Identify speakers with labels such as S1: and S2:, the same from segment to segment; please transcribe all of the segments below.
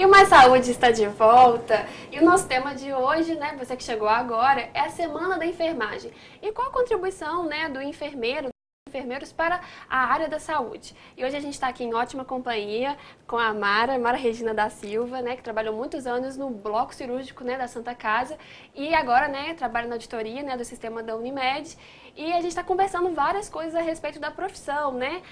S1: E o Mais Saúde está de volta. E o nosso tema de hoje, né, você que chegou agora, é a Semana da Enfermagem. E qual a contribuição, né, do enfermeiro, enfermeiros para a área da saúde. E hoje a gente está aqui em ótima companhia com a Mara Regina da Silva, né, que trabalhou muitos anos no bloco cirúrgico, né, da Santa Casa e agora, né, trabalha na auditoria, né, do sistema da Unimed. E a gente está conversando várias coisas a respeito da profissão, né,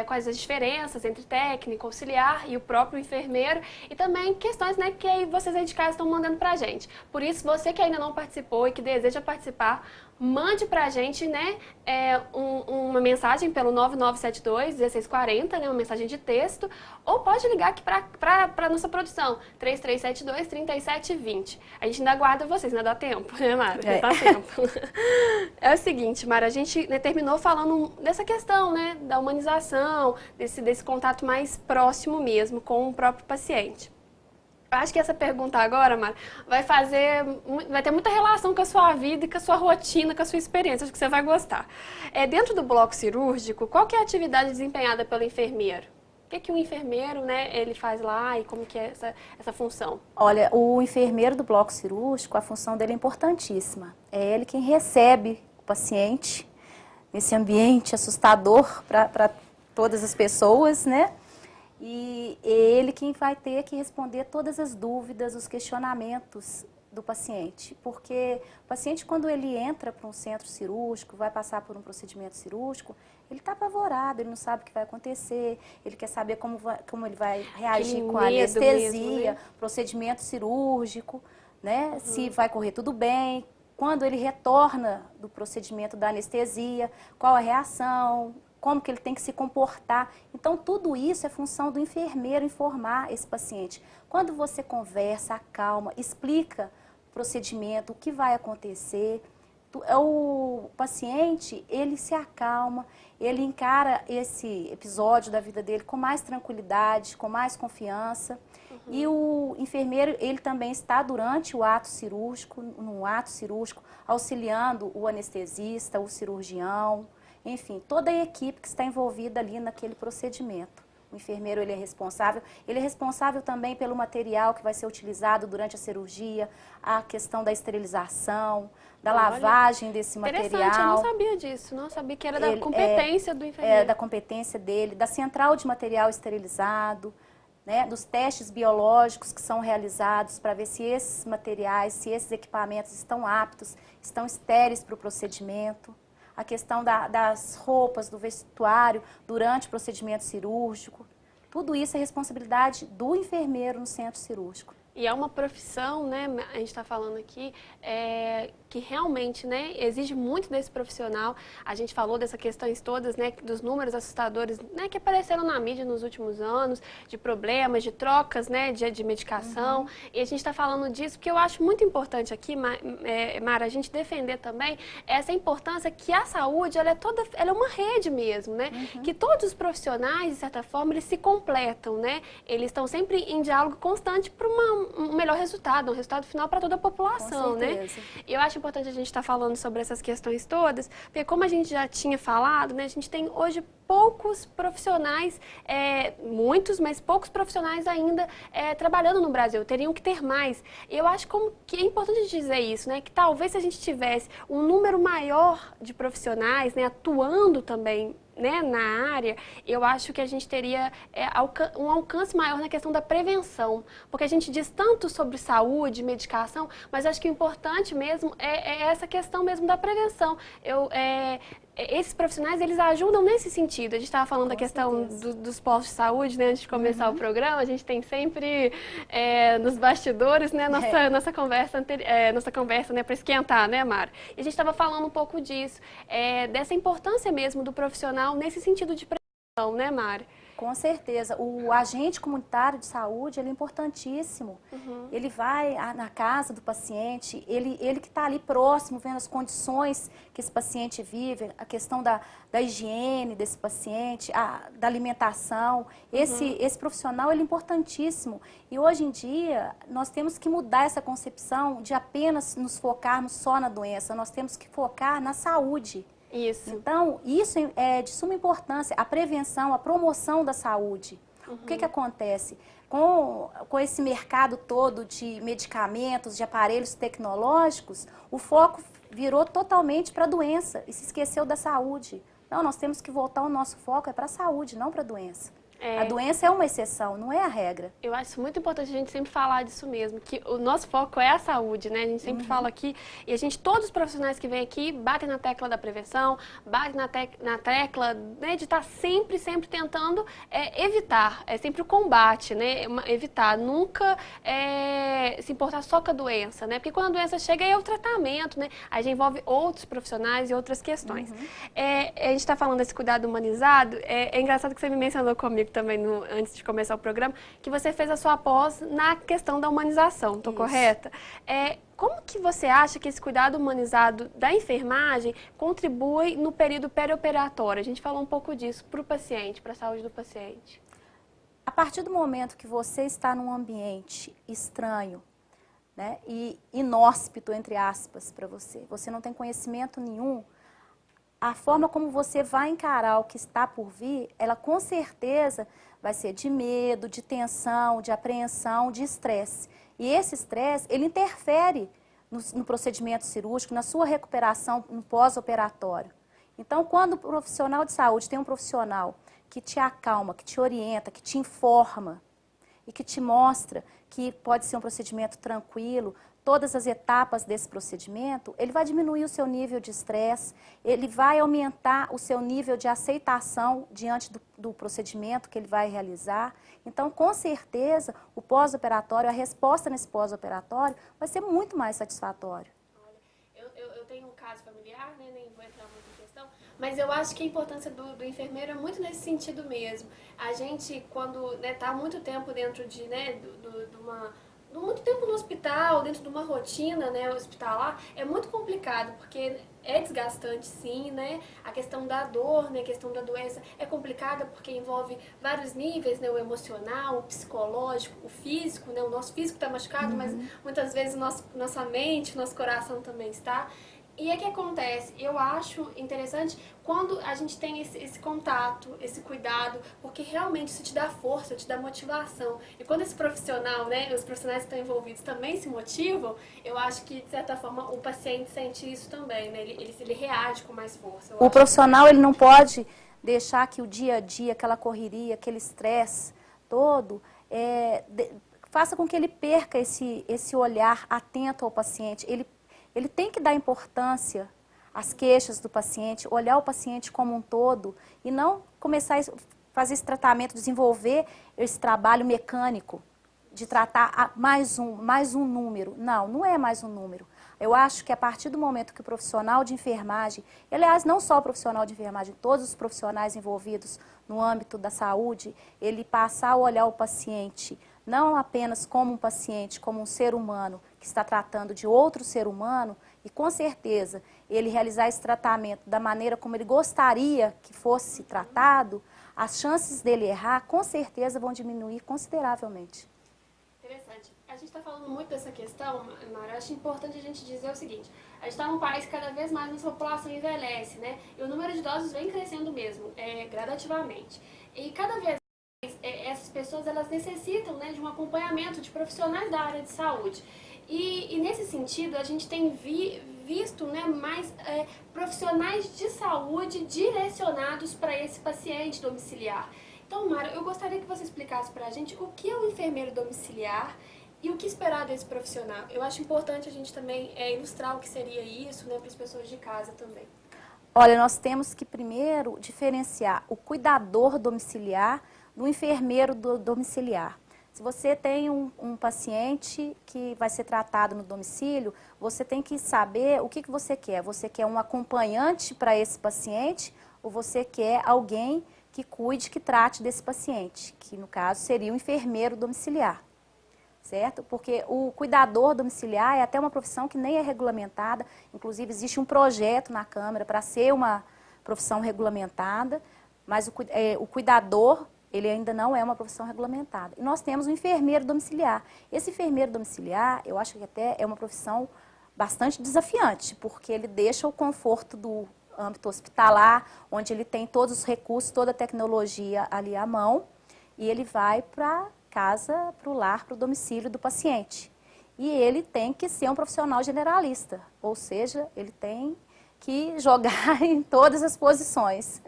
S1: quais as diferenças entre técnico, auxiliar e o próprio enfermeiro e também questões, né, que aí vocês aí de casa estão mandando pra gente. Por isso, você que ainda não participou e que deseja participar, mande pra gente, né, uma mensagem pelo 9972-1640, né, uma mensagem de texto, ou pode ligar aqui pra nossa produção, 3372-3720. A gente ainda aguarda vocês, ainda dá tempo, né, Mara? Dá tempo. É o seguinte, Mara, a gente, né, terminou falando dessa questão, né, da humanização, desse contato mais próximo mesmo com o próprio paciente. Eu acho que essa pergunta agora, Mara, vai ter muita relação com a sua vida e com a sua rotina, com a sua experiência. Acho que você vai gostar. Dentro do bloco cirúrgico, qual que é a atividade desempenhada pelo enfermeiro? O que o enfermeiro, né, ele faz lá e como que é essa função?
S2: Olha, o enfermeiro do bloco cirúrgico, a função dele é importantíssima. É ele quem recebe o paciente nesse ambiente assustador para todas as pessoas, né? E é ele quem vai ter que responder todas as dúvidas, os questionamentos do paciente. Porque o paciente, quando ele entra para um centro cirúrgico, vai passar por um procedimento cirúrgico, ele está apavorado, ele não sabe o que vai acontecer, ele quer saber como ele vai reagir com a anestesia, mesmo, né? Procedimento cirúrgico, né? Se vai correr tudo bem, quando ele retorna do procedimento da anestesia, qual a reação, como que ele tem que se comportar. Então, tudo isso é função do enfermeiro informar esse paciente. Quando você conversa, acalma, explica o procedimento, o que vai acontecer, o paciente, ele se acalma, ele encara esse episódio da vida dele com mais tranquilidade, com mais confiança. E o enfermeiro, ele também está durante o ato cirúrgico, no ato cirúrgico, auxiliando o anestesista, o cirurgião, enfim, toda a equipe que está envolvida ali naquele procedimento. O enfermeiro, ele é responsável também pelo material que vai ser utilizado durante a cirurgia, a questão da esterilização, da lavagem desse material.
S1: Interessante, eu não sabia disso, não sabia que era da competência do enfermeiro.
S2: É, da competência dele, da central de material esterilizado, né, dos testes biológicos que são realizados para ver se esses materiais, se esses equipamentos estão aptos, estão estéreis para o procedimento. A questão das roupas, do vestuário durante o procedimento cirúrgico. Tudo isso é responsabilidade do enfermeiro no centro cirúrgico.
S1: E é uma profissão, né, a gente está falando aqui, que realmente, né, exige muito desse profissional. A gente falou dessas questões todas, né, dos números assustadores, né, que apareceram na mídia nos últimos anos, de problemas, de trocas, né, de medicação. E a gente está falando disso porque eu acho muito importante aqui, Mara, a gente defender também essa importância que a saúde, ela é uma rede mesmo, né, que todos os profissionais, de certa forma, eles se completam, né, eles estão sempre em diálogo constante para um melhor resultado, um resultado final para toda a população, né? E eu acho importante a gente estar falando sobre essas questões todas, porque como a gente já tinha falado, né, a gente tem hoje poucos profissionais, muitos, mas poucos profissionais ainda trabalhando no Brasil, teriam que ter mais. E eu acho que é importante dizer isso, né, que talvez se a gente tivesse um número maior de profissionais, né, atuando também, né, na área, eu acho que a gente teria um alcance maior na questão da prevenção, porque a gente diz tanto sobre saúde, medicação, mas acho que o importante mesmo é essa questão mesmo da prevenção. Esses profissionais, eles ajudam nesse sentido. A gente estava falando da questão dos postos de saúde, né, antes de começar o programa, a gente tem sempre nos bastidores, né, nossa conversa, né, para esquentar, né, Mara? E a gente estava falando um pouco disso, dessa importância mesmo do profissional nesse sentido de prevenção, né, Mara?
S2: Com certeza. O agente comunitário de saúde, ele é importantíssimo. Ele vai na casa do paciente, ele que está ali próximo, vendo as condições que esse paciente vive, a questão da higiene desse paciente, da alimentação. Esse profissional, ele é importantíssimo. E hoje em dia, nós temos que mudar essa concepção de apenas nos focarmos só na doença. Nós temos que focar na saúde.
S1: Isso.
S2: Então, isso é de suma importância, a prevenção, a promoção da saúde. O que acontece? Com esse mercado todo de medicamentos, de aparelhos tecnológicos, o foco virou totalmente para a doença e se esqueceu da saúde. Não, nós temos que voltar o nosso foco para a saúde, não para a doença. A doença é uma exceção, não é a regra.
S1: Eu acho muito importante a gente sempre falar disso mesmo, que o nosso foco é a saúde, né? A gente sempre fala aqui, e todos os profissionais que vêm aqui batem na tecla da prevenção, batem na tecla, né, de estar sempre tentando evitar, é sempre o combate, né? Evitar, nunca se importar só com a doença, né? Porque quando a doença chega é o tratamento, né? Aí já envolve outros profissionais e outras questões. A gente está falando desse cuidado humanizado, é engraçado que você me mencionou comigo também, antes de começar o programa, que você fez a sua pós na questão da humanização, estou correta? Como que você acha que esse cuidado humanizado da enfermagem contribui no período perioperatório? A gente falou um pouco disso para o paciente, para a saúde do paciente.
S2: A partir do momento que você está num ambiente estranho, né, e inóspito, entre aspas, para você não tem conhecimento nenhum, a forma como você vai encarar o que está por vir, ela com certeza vai ser de medo, de tensão, de apreensão, de estresse. E esse estresse, ele interfere no procedimento cirúrgico, na sua recuperação no pós-operatório. Então, quando o profissional de saúde tem um profissional que te acalma, que te orienta, que te informa e que te mostra que pode ser um procedimento tranquilo, todas as etapas desse procedimento, ele vai diminuir o seu nível de estresse, ele vai aumentar o seu nível de aceitação diante do procedimento que ele vai realizar. Então, com certeza, o pós-operatório, a resposta nesse pós-operatório vai ser muito mais satisfatória.
S1: Olha, eu tenho um caso familiar, né, nem vou entrar muito em questão, mas eu acho que a importância do enfermeiro é muito nesse sentido mesmo. A gente, quando está muito tempo dentro de, muito tempo no hospital, dentro de uma rotina, né, hospitalar, é muito complicado, porque é desgastante sim, né, a questão da dor, né, a questão da doença é complicada porque envolve vários níveis, né, o emocional, o psicológico, o físico, né, o nosso físico está machucado, mas muitas vezes nossa mente, nosso coração também está. E é que acontece, eu acho interessante quando a gente tem esse contato, esse cuidado, porque realmente isso te dá força, te dá motivação. E quando esse profissional, né, os profissionais que estão envolvidos também se motivam, eu acho que, de certa forma, o paciente sente isso também, né? Ele reage com mais força.
S2: O profissional, ele não pode deixar que o dia a dia, aquela correria, aquele estresse todo, faça com que ele perca esse olhar atento ao paciente. Ele tem que dar importância às queixas do paciente, olhar o paciente como um todo e não começar a fazer esse tratamento, desenvolver esse trabalho mecânico de tratar mais um número. Não é mais um número. Eu acho que a partir do momento que o profissional de enfermagem, aliás, não só o profissional de enfermagem, todos os profissionais envolvidos no âmbito da saúde, ele passar a olhar o paciente não apenas como um paciente, como um ser humano que está tratando de outro ser humano, e com certeza ele realizar esse tratamento da maneira como ele gostaria que fosse tratado, as chances dele errar com certeza vão diminuir consideravelmente.
S1: Interessante. A gente está falando muito dessa questão, Mara, eu acho importante a gente dizer o seguinte, a gente está num país que cada vez mais nossa população envelhece, né? E o número de idosos vem crescendo mesmo, gradativamente. E cada vez essas pessoas elas necessitam, né, de um acompanhamento de profissionais da área de saúde. E nesse sentido, a gente tem visto, né, mais profissionais de saúde direcionados para esse paciente domiciliar. Então, Mara, eu gostaria que você explicasse para a gente o que é o enfermeiro domiciliar e o que esperar desse profissional. Eu acho importante a gente também ilustrar o que seria isso, né, para as pessoas de casa também.
S2: Olha, nós temos que primeiro diferenciar o cuidador domiciliar do enfermeiro domiciliar. Se você tem um paciente que vai ser tratado no domicílio, você tem que saber o que você quer. Você quer um acompanhante para esse paciente ou você quer alguém que cuide, que trate desse paciente, que no caso seria o enfermeiro domiciliar, certo? Porque o cuidador domiciliar é até uma profissão que nem é regulamentada, inclusive existe um projeto na Câmara para ser uma profissão regulamentada, mas o cuidador, ele ainda não é uma profissão regulamentada. E nós temos o enfermeiro domiciliar. Esse enfermeiro domiciliar, eu acho que até é uma profissão bastante desafiante, porque ele deixa o conforto do âmbito hospitalar, onde ele tem todos os recursos, toda a tecnologia ali à mão, e ele vai para casa, para o lar, para o domicílio do paciente. E ele tem que ser um profissional generalista, ou seja, ele tem que jogar em todas as posições.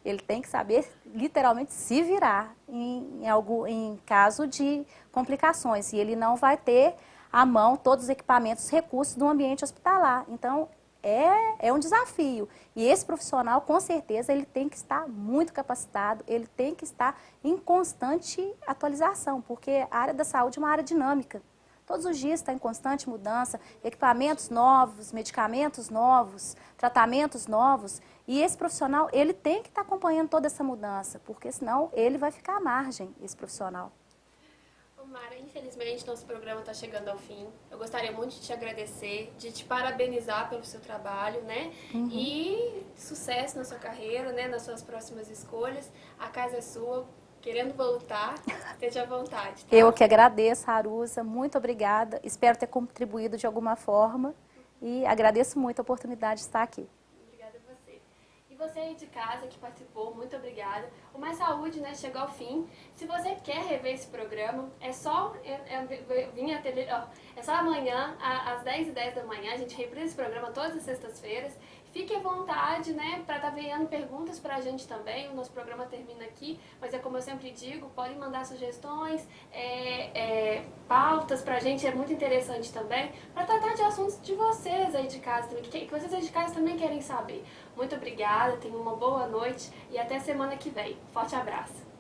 S2: Ele tem que saber, literalmente, se virar em caso de complicações. E ele não vai ter à mão todos os equipamentos, recursos do ambiente hospitalar. Então, é um desafio. E esse profissional, com certeza, ele tem que estar muito capacitado, ele tem que estar em constante atualização, porque a área da saúde é uma área dinâmica. Todos os dias está em constante mudança, equipamentos novos, medicamentos novos, tratamentos novos. E esse profissional, ele tem que estar acompanhando toda essa mudança, porque senão ele vai ficar à margem, esse profissional.
S1: Mara, infelizmente nosso programa está chegando ao fim. Eu gostaria muito de te agradecer, de te parabenizar pelo seu trabalho, né? Uhum. E sucesso na sua carreira, né? Nas suas próximas escolhas. A casa é sua. Querendo voltar, esteja à vontade. Tá?
S2: Eu que agradeço, Harusa. Muito obrigada. Espero ter contribuído de alguma forma e agradeço muito a oportunidade de estar aqui.
S1: Obrigada a você. E você aí de casa que participou, muito obrigada. O Mais Saúde, né, chegou ao fim. Se você quer rever esse programa, é só vir é só amanhã, às 10h10 da manhã, a gente reprisa esse programa todas as sextas-feiras. Fique à vontade, né, para estar enviando perguntas para a gente também. O nosso programa termina aqui, mas é como eu sempre digo, podem mandar sugestões, pautas para a gente, é muito interessante também, para tratar de assuntos de vocês aí de casa também, que vocês aí de casa também querem saber. Muito obrigada, tenham uma boa noite e até semana que vem. Forte abraço!